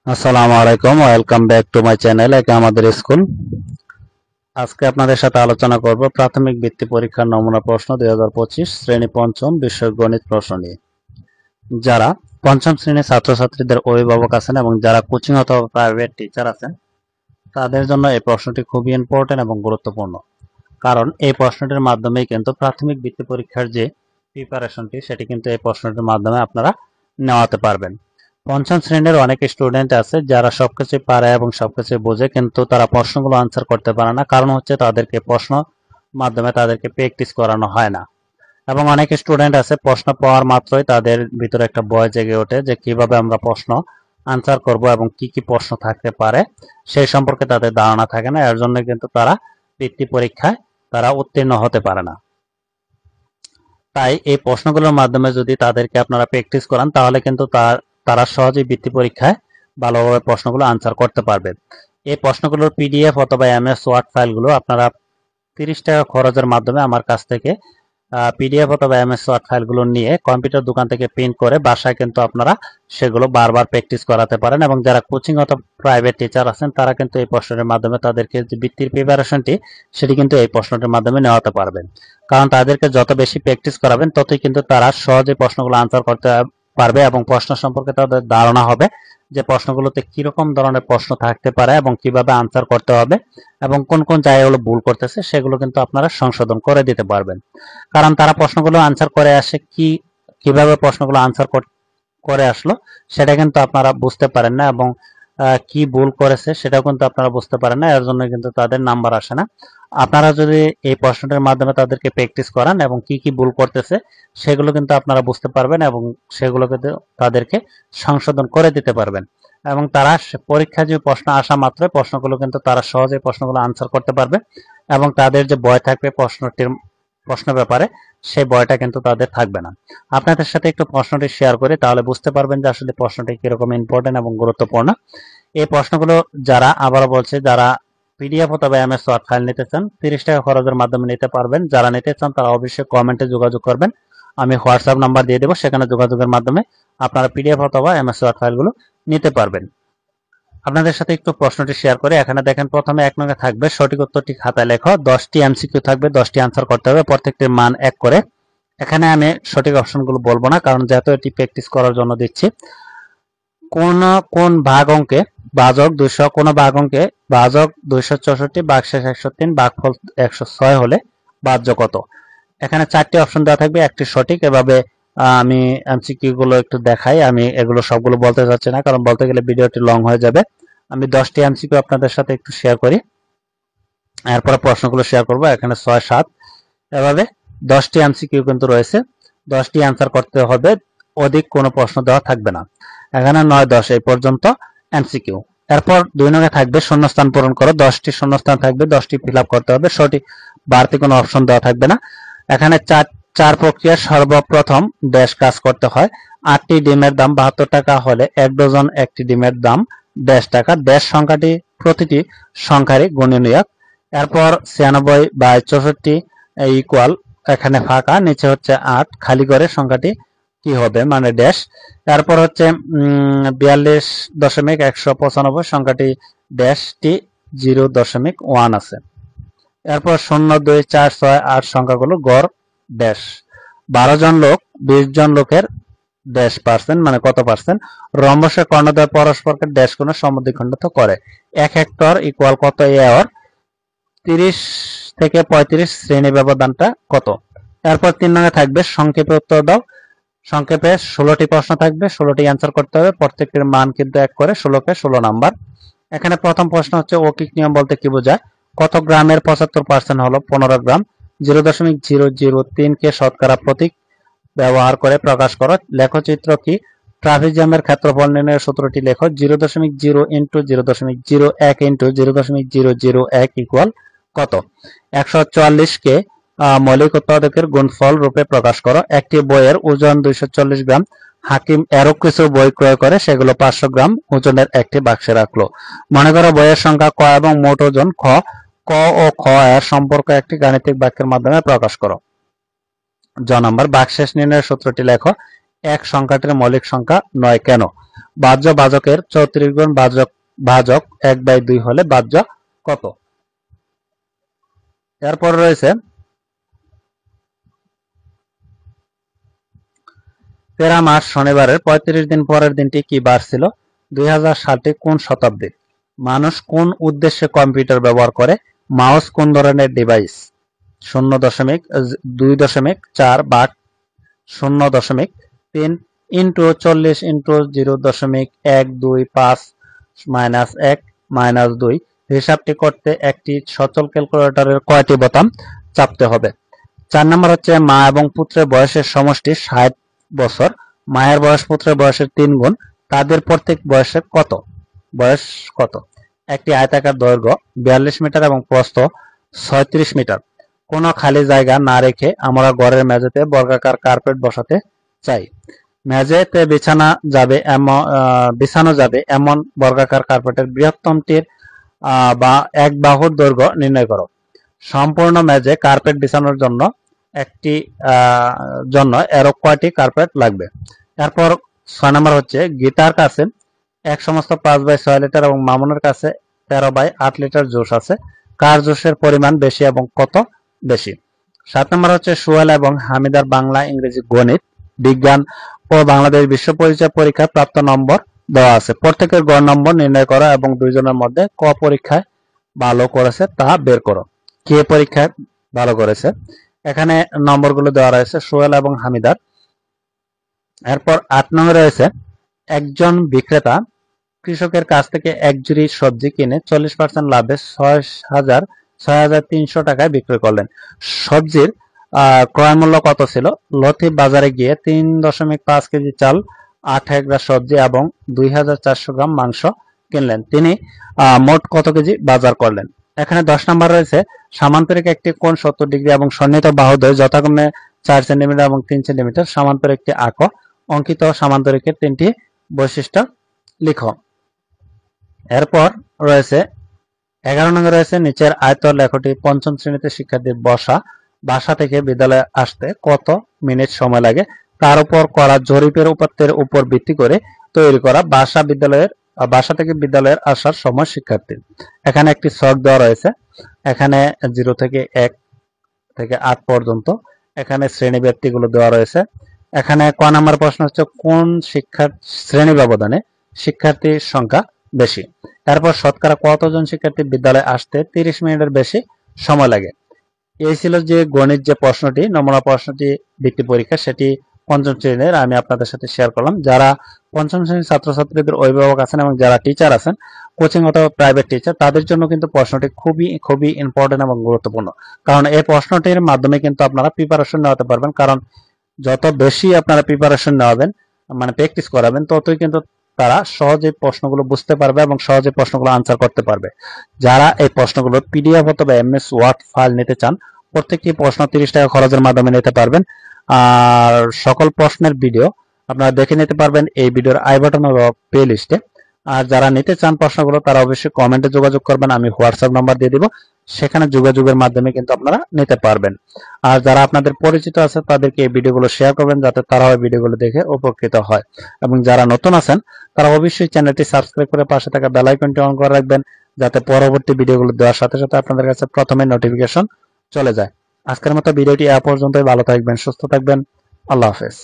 আসসালামু আলাইকুম, welcome back to my channel একে আমাদের স্কুল। আজকে আপনাদের সাথে আলোচনা করব প্রাথমিক বৃত্তি পরীক্ষার নমুনা প্রশ্ন 2025 শ্রেণী পঞ্চম বিষয় গণিত প্রশ্ন নিয়ে। যারা পঞ্চম শ্রেণীর ছাত্রছাত্রীদের অভিভাবক আছেন এবং যারা কোচিং অথবা প্রাইভেট টিচার আছেন তাদের জন্য এই প্রশ্নটি খুবই ইম্পর্টেন্ট এবং গুরুত্বপূর্ণ, কারণ এই প্রশ্নটির মাধ্যমেই কিন্তু প্রাথমিক বৃত্তি পরীক্ষার যে প্রিপারেশনটি সেটি কিন্তু এই প্রশ্নটির মাধ্যমে আপনারা নেওয়াতে পারবেন। পঞ্চম শ্রেণীর অনেক স্টুডেন্ট আছে যারা সবকিছু পারে এবং সবকিছু বোঝে, কিন্তু তারা প্রশ্নগুলো আনসার করতে পারে না। কারণ হচ্ছে তাদেরকে প্রশ্ন মাধ্যমে তাদেরকে প্র্যাকটিস করানো হয় না। এবং অনেক স্টুডেন্ট আছে প্রশ্ন পাওয়ার মাত্রই তাদের ভিতরে একটা ভয় জেগে ওঠে যে কিভাবে আমরা প্রশ্ন আনসার করব এবং কি কি প্রশ্ন থাকতে পারে সেই সম্পর্কে তাদের ধারণা থাকে না। এর জন্য কিন্তু তারা বৃত্তি পরীক্ষায় তারা উত্তীর্ণ হতে পারে না। তাই এই প্রশ্নগুলোর মাধ্যমে যদি তাদেরকে আপনারা প্র্যাকটিস করান তাহলে কিন্তু তারা সহজেই বৃত্তি পরীক্ষায় ভালোভাবে প্রশ্নগুলো আনসার করতে পারবে। এই প্রশ্নগুলোর পিডিএফ অথবা এমএস ওয়ার্ড ফাইলগুলো আপনারা 30 টাকা খরচের মাধ্যমে আমার কাছ থেকে পিডিএফ অথবা এমএস ওয়ার্ড ফাইলগুলো নিয়ে কম্পিউটার দোকান থেকে প্রিন্ট করে বাসায় কিন্তু আপনারা সেগুলো বারবার প্র্যাকটিস করাতে পারেন। এবং যারা কোচিং অথবা প্রাইভেট টিচার আছেন তারা কিন্তু এই প্রশ্নের মাধ্যমে তাদেরকে যে বৃত্তির প্রিপারেশনটি সেটি কিন্তু এই প্রশ্নটির মাধ্যমে নেওয়াতে পারবেন। কারণ তাদেরকে যত বেশি প্র্যাকটিস করাবেন ততই কিন্তু তারা সহজে প্রশ্নগুলো আনসার করতে পারবে এবং প্রশ্ন সম্পর্কে তাদের ধারণা হবে যে প্রশ্নগুলোতে কিরকম ধরনের প্রশ্ন থাকতে পারে এবং কিভাবে আনসার করতে হবে এবং কোন কোন জায়গাগুলো ভুল করতেছে সেগুলো কিন্তু আপনারা সংশোধন করে দিতে পারবেন। কারণ তারা প্রশ্নগুলো আনসার করে আসে কিভাবে প্রশ্নগুলো আনসার করে আসলো সেটা কিন্তু আপনারা বুঝতে পারেন না এবং কি ভুল করেছে সেটাও কিন্তু আপনারা বুঝতে পারেন না। এর জন্য কিন্তু তাদের নাম্বার আসে না। আপনারা যদি এই প্রশ্নটির মাধ্যমে তাদেরকে প্র্যাকটিস করান এবং কি কি ভুল করতেছে সেগুলো কিন্তু আপনারা বুঝতে পারবেন এবং সেগুলো কিন্তু তাদেরকে সংশোধন করে দিতে পারবেন। এবং তারা পরীক্ষায় যে প্রশ্ন আসা মাত্রই প্রশ্নগুলো কিন্তু তারা সহজে প্রশ্নগুলো আনসার করতে পারবে এবং তাদের যে ভয় থাকবে প্রশ্ন ব্যাপারে সেই ভয়টা কিন্তু তাদের থাকবে না। আপনাদের সাথে একটু প্রশ্নটি শেয়ার করি তাহলে বুঝতে পারবেন যে আসলে প্রশ্নটি কিরকম ইম্পর্টেন্ট এবং গুরুত্বপূর্ণ। এই প্রশ্নগুলো যারা আবারও বলছে যারা পিডিএফ অথবা এমএস ওয়ার্ড ফাইল নিতে চান 30 টাকা খরচের মাধ্যমে নিতে পারবেন। যারা নিতে চান তারা অবশ্যই কমেন্টে যোগাযোগ করবেন, আমি হোয়াটসঅ্যাপ নাম্বার দিয়ে দেবো, সেখানে যোগাযোগের মাধ্যমে আপনারা পিডিএফ অথবা এমএস ওয়ার্ড ফাইলগুলো নিতে পারবেন। আপনাদের সাথে একটু প্রশ্নটি শেয়ার করে এখানে দেখেন প্রথমে 1 নং থাকবে সঠিক উত্তরটি খাতায় লেখো। 10টি এমসিকিউ থাকবে, 10টি আনসার করতে হবে, প্রত্যেকটির মান 1 করে। এখানে আমি সঠিক অপশনগুলো বলবো না কারণ যেহেতু এটি প্র্যাকটিস করার জন্য দিচ্ছি। কোন ভাগ অঙ্কে ভাজক 200, কোন ভাগ অঙ্কে ভাজক 264, ভাগশেষ 103, ভাগফল 106 হলে ভাজ্য কত? এখানে 4টি অপশন দেওয়া থাকবে, একটি সঠিক। এভাবে আমি এমসিকিউ গুলো একটু দেখাই। আমি এগুলো সবগুলো বলতে চাচ্ছি না কারণ বলতে গেলে ভিডিওটি লং হয়ে যাবে। আমি 10টি এমসিকিউ আপনাদের সাথে একটু শেয়ার করি, এরপরে প্রশ্নগুলো শেয়ার করব। এখানে 6, 7 এভাবে 10টি এমসিকিউ কিন্তু রয়েছে, 10টি আনসার করতে হবে, অধিক কোনো প্রশ্ন দেওয়া থাকবে না। এখানে 9, 10 এই পর্যন্ত এমসিকিউ। এরপর 2 নং থাকবে শূন্যস্থান পূরণ করো। 10টি শূন্যস্থান থাকবে, 10টি ফিল আপ করতে হবে, সঠিক বাড়তি কোনো অপশন দেওয়া থাকবে না। এখানে চার প্রক্রিয়া সর্বপ্রথম ড্যাশ কাজ করতে হয়। 8টি ডিমের দাম 72 টাকা হলে 1 ডজন একটি ডিমের দাম ড্যাশ টাকা। ড্যাশ সংখ্যাটি প্রতিটি সংখ্যারই গুণনীয়ক। এরপর 96/64 ইকুয়াল, এখানে ফাঁকা, নিচে হচ্ছে 8, খালি করে সংখ্যাটি কি হবে মানে ড্যাশ। এরপর হচ্ছে 42.195 সংখ্যাটি ড্যাশটি 0.1 আছে। এরপর 0, 2, 4, 6, 8 সংখ্যাগুলো গড় ড্যাশ। 12 জন লোক 20 জন লোকের ড্যাশ পার্সেন্ট মানে কত পার্সেন্ট। রম্বসের কর্ণদ্বয় পরস্পরকে ড্যাশ কোণে সমদ্বিখণ্ডিত করে। 1 হেক্টর ইকুয়াল কত এর? 30 থেকে 35 শ্রেণী ব্যবধানটা কত? এরপর 3 নং থাকবে সংক্ষেপে উত্তর দাও। সংক্ষেপে 16টি প্রশ্ন থাকবে, 16টি অ্যান্সার করতে হবে, প্রত্যেকটির মান কিন্তু 1 করে, 16কে 16 নাম্বার। এখানে প্রথম প্রশ্ন হচ্ছে অকিক নিয়ম বলতে কি বোঝায়? কত গ্রামের 75% হলো 15 গ্রাম। 0.003 কে শতকরা প্রতীক ব্যবহার করে প্রকাশ করো। লেখচিত্র কি? ট্রাফিক জ্যামের ক্ষেত্রফল নির্ণয়ের সূত্রটি লেখো। 0.0 ইন্টু 0.01 ইন্টু 0.001 ইকুয়াল কত? 144 কে মৌলিক উৎপাদকের গুণফল রূপে প্রকাশ করো। একটি বইয়ের ওজন 240 গ্রাম। হাকিম আরো কিছু বই ক্রয় করে, সেগুলো 500 গ্রাম ওজনের একটি বাক্সে রাখলো। মনে করো বইয়ের সংখ্যা ক এবং মোট ওজন খ। ক ও খ এর সম্পর্ক একটি গাণিতিক বাক্যের মাধ্যমে প্রকাশ করো। জ নাম্বার, বাক্সেস নির্ণয়ের সূত্রটি লেখো। 1 সংখ্যাটির মৌলিক সংখ্যা নয় কেন? বাহ্য ভাজকের 34 গুণ ভাজক 1/2 হলে বাহ্য কত? এরপর রয়েছে 13 মার্চ শনিবারের 35 দিন পরের দিনটি কি বার ছিল? 2000 সালটি কোন শতাব্দীর? মানুষ কোন উদ্দেশ্যে কম্পিউটার ব্যবহার করে? মাউস কোন ধরনের ডিভাইস? 0.2.4 ভাগ 0.3 ইন্টু 40 ইন্টু 0.125 মাইনাস 1 মাইনাস 2 হিসাবটি করতে একটি সচল ক্যালকুলেটরের কয়টি বোতাম চাপতে হবে? 4 নম্বর হচ্ছে মা এবং পুত্রের বয়সের সমষ্টি 60 বছর। মায়ের বয়স পুত্রের বয়সের 3 গুণ। তাদের প্রত্যেক বয়স কত? একটি আয়তাকার দৈর্ঘ্য 42 মিটার এবং প্রস্থ 36 মিটার। কোনো খালি জায়গা না রেখে আমরা ঘরের মেঝেতে বর্গাকার কার্পেট বসাতে চাই। মেঝেতে বিছানো যাবে এমন বর্গাকার কার্পেটের বৃহত্তমটির বা এক বাহুর দৈর্ঘ্য নির্ণয় করো। সম্পূর্ণ মেঝে কার্পেট বিছানোর জন্য এরো কয়টি কার্পেট লাগবে? এরপর 6 নম্বর হচ্ছে গীতার কাছে এক সমস্ত 5/6 লিটার এবং মামুনের কাছে 13/8 লিটার জুস আছে। কার জুসের পরিমাণ বেশি এবং কত বেশি? 7 নম্বর হচ্ছে সোহেল এবং হামিদার বাংলা, ইংরেজি, গণিত, বিজ্ঞান ও বাংলাদেশ বিশ্ব পরিচয় পরীক্ষায় প্রাপ্ত নম্বর দেওয়া আছে। প্রত্যেকের গড় নম্বর নির্ণয় করো এবং দুইজনের মধ্যে ক পরীক্ষায় ভালো করেছে তা বের করো। কে পরীক্ষায় ভালো করেছে? এখানে নম্বরগুলো দেওয়া রয়েছে সোহেল এবং হামিদার। এরপর 8 নম্বরে রয়েছে একজন বিক্রেতা কৃষকের কাছ থেকে এক ঝুড়ি সবজি কিনে 40% লাভে 6,300 টাকায় বিক্রয় করলেন। সবজির ক্রয় মূল্য কত ছিল? লতিফ বাজারে গিয়ে 3.5 কেজি চাল, 8 হেক্টর সবজি এবং 2,400 গ্রাম মাংস কিনলেন। তিনি মোট কত কেজি বাজার করলেন? এখানে 10 নম্বর রয়েছে সামান্তরিক একটি কোণ 70 ডিগ্রি এবং সন্নিহিত বাহুদ্বয় যথাক্রমে 4 সেন্টিমিটার এবং 3 সেন্টিমিটার। সামান্তরিকটি আঁকো। অঙ্কিত সামান্তরিকের 3টি বৈশিষ্ট্য লিখো। এরপর রয়েছে 11 নম্বর রয়েছে নিচের আয়তর লেখটি 5ম শ্রেণীতে শিক্ষার্থীর বাসা থেকে বিদ্যালয়ে আসতে কত মিনিট সময় লাগে তার উপর করা জরিপের উপাত্তের উপর ভিত্তি করে তৈরি করা বাসা থেকে বিদ্যালয়ের আসার সময় শিক্ষার্থীর। এখানে একটি ছক দেওয়া রয়েছে। এখানে 0 থেকে 1 থেকে 8 পর্যন্ত এখানে শ্রেণী ব্যক্তিগুলো দেওয়া রয়েছে। এখানে ক নাম্বার প্রশ্ন হচ্ছে কোন শ্রেণী ব্যবধানে শিক্ষার্থীর সংখ্যা বেশি? তারপর শতকরা কতজন শিক্ষার্থী বিদ্যালয়ে আসতে 30 মিনিটের বেশি সময় লাগে? এই ছিল যে গণিত যে প্রশ্নটি, নমুনা প্রশ্নটি বৃত্তি পরীক্ষা, সেটি 5ম শ্রেণীর আমি আপনাদের সাথে শেয়ার করলাম। যারা 5ম শ্রেণীর ছাত্রছাত্রীদের অভিভাবক আছেন এবং যারা টিচার আছেন, কোচিং অথবা প্রাইভেট টিচার, তাদের জন্য কিন্তু প্রশ্নটি খুবই ইম্পর্টেন্ট এবং গুরুত্বপূর্ণ। কারণ এই প্রশ্নটির মাধ্যমে কিন্তু আপনারা প্রিপারেশন নেওয়াতে পারবেন। কারণ যত বেশি আপনারা প্রিপারেশন নেওয়াবেন, মানে প্র্যাকটিস করাবেন, ততই কিন্তু তারা সহজে প্রশ্নগুলো বুঝতে পারবে এবং সহজে প্রশ্নগুলো আনসার করতে পারবে। যারা এই প্রশ্নগুলো পিডিএফ অথবা এমএস ওয়ার্ড ফাইল নিতে চান, প্রত্যেকটি প্রশ্ন 30 টাকা খরচের মাধ্যমে নিতে পারবেন। আর সকল প্রশ্নের ভিডিও আপনারা দেখে নিতে পারবেন এই ভিডিওর আই বাটন অথবা প্লে লিস্টে। আর যারা নিতে চান প্রশ্নগুলো তারা অবশ্যই কমেন্টে যোগাযোগ করবেন, আমি হোয়াটসঅ্যাপ নাম্বার দিয়ে দিব, সেখানে যোগাযোগের মাধ্যমে কিন্তু আপনারা নিতে পারবেন। আর যারা আপনাদের পরিচিত আছে তাদেরকে এই ভিডিওগুলো শেয়ার করবেন যাতে তারাও এই ভিডিওগুলো দেখে উপকৃত হয়। এবং যারা নতুন আছেন তারা অবশ্যই চ্যানেলটি সাবস্ক্রাইব করে পাশে থাকা বেল আইকনটি অন করে রাখবেন যাতে পরবর্তী ভিডিওগুলো দেওয়ার সাথে সাথে আপনাদের কাছে প্রথমে নোটিফিকেশন চলে যায়। আজকের মতো ভিডিওটি এ পর্যন্তই। ভালো থাকবেন, সুস্থ থাকবেন। আল্লাহ হাফেজ।